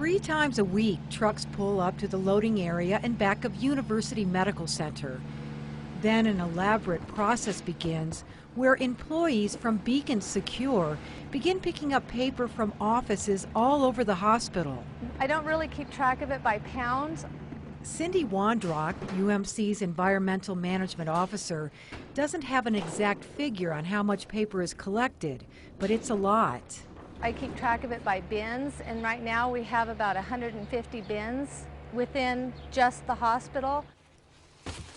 3 times a week, trucks pull up to the loading area in back of University Medical Center. Then an elaborate process begins where employees from Beacon Secure begin picking up paper from offices all over the hospital. I don't really keep track of it by pounds. Cindy Wandrock, UMC's environmental management officer, doesn't have an exact figure on how much paper is collected, but it's a lot. I keep track of it by bins, and right now we have about 150 bins within just the hospital.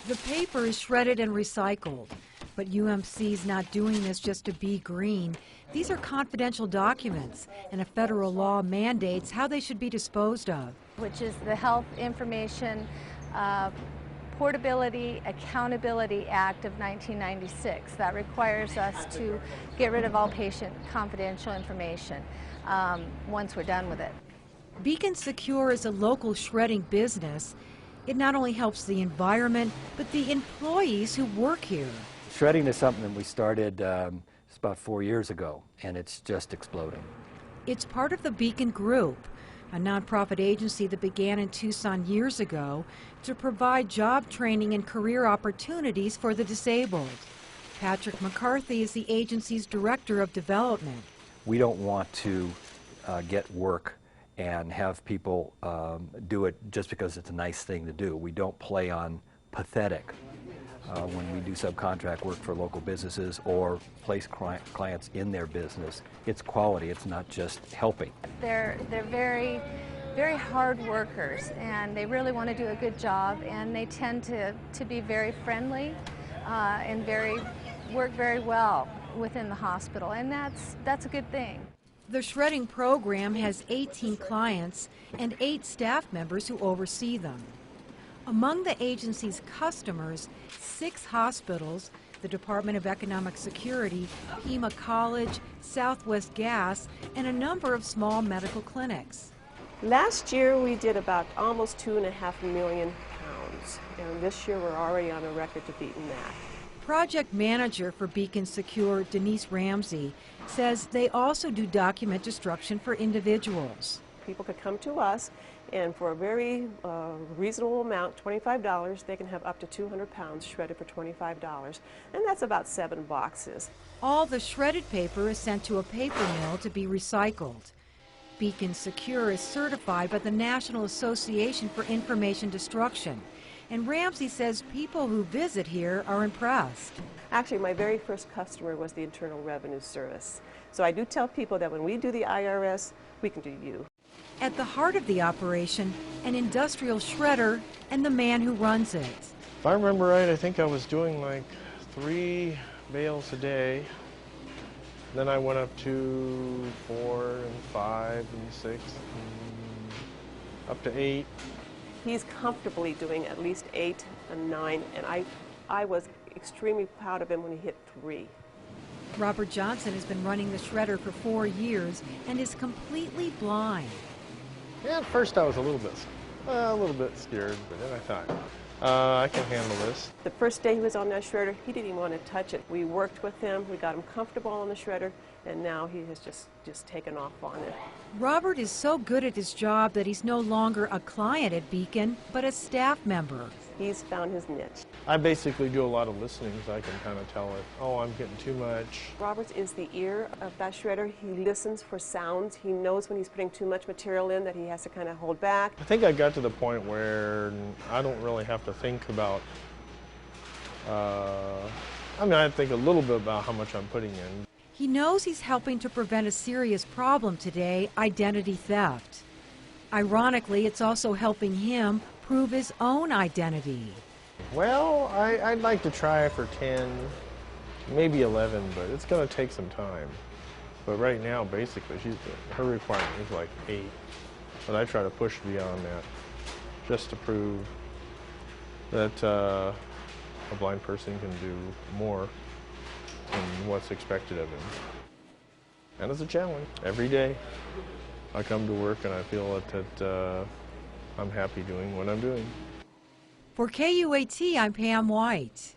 The paper is shredded and recycled, but UMC's not doing this just to be green. These are confidential documents, and a federal law mandates how they should be disposed of. Which is the Health Information Portability Accountability Act of 1996. That requires us to get rid of all patient confidential information once we're done with it. Beacon Secure is a local shredding business. It not only helps the environment, but the employees who work here. Shredding is something that we started about 4 years ago, and it's just exploding. It's part of the Beacon Group, a nonprofit agency that began in Tucson years ago to provide job training and career opportunities for the disabled. Patrick McCarthy is the agency's director of development. We don't want to get work and have people do it just because it's a nice thing to do. We don't play on pathetic when we do subcontract work for local businesses or place clients in their business. It's quality, it's not just helping. They're very, very hard workers, and they really want to do a good job, and they tend to be very friendly and work very well within the hospital, and that's a good thing. The shredding program has 18 clients and 8 staff members who oversee them. Among the agency's customers, 6 hospitals, the Department of Economic Security, Pima College, Southwest Gas, and a number of small medical clinics. Last year we did about almost 2.5 million pounds, and this year we're already on a record to beating that. Project manager for Beacon Secure, Denise Ramsey, says they also do document destruction for individuals. People could come to us, and for a very reasonable amount, $25, they can have up to 200 pounds shredded for $25, and that's about 7 boxes. All the shredded paper is sent to a paper mill to be recycled. Beacon Secure is certified by the National Association for Information Destruction, and Ramsey says people who visit here are impressed. Actually, my very first customer was the Internal Revenue Service. So I do tell people that when we do the IRS, we can do you. At the heart of the operation, an industrial shredder and the man who runs it. If I remember right, I think I was doing like 3 bales a day. Then I went up to 4 and 5 and 6 and up to 8. He's comfortably doing at least 8 and 9, and I was extremely proud of him when he hit 3. Robert Johnson has been running the shredder for 4 years and is completely blind. Yeah, at first I was a little bit scared, but then I thought, I can handle this. The first day he was on that shredder, he didn't even want to touch it. We worked with him, we got him comfortable on the shredder, and now he has just taken off on it. Robert is so good at his job that he's no longer a client at Beacon, but a staff member. He's found his niche. I basically do a lot of listening, so I can kind of tell it, oh, I'm getting too much. Robert is the ear of that shredder. He listens for sounds. He knows when he's putting too much material in that he has to kind of hold back. I think I got to the point where I don't really have to think about, I think a little bit about how much I'm putting in. He knows he's helping to prevent a serious problem today, identity theft. Ironically, it's also helping him prove his own identity. Well, I'd like to try for 10, maybe 11, but it's going to take some time. But right now, basically, her requirement is like 8. But I try to push beyond that, just to prove that a blind person can do more than what's expected of him. And it's a challenge. Every day I come to work and I feel that I'm happy doing what I'm doing. For KUAT, I'm Pam White.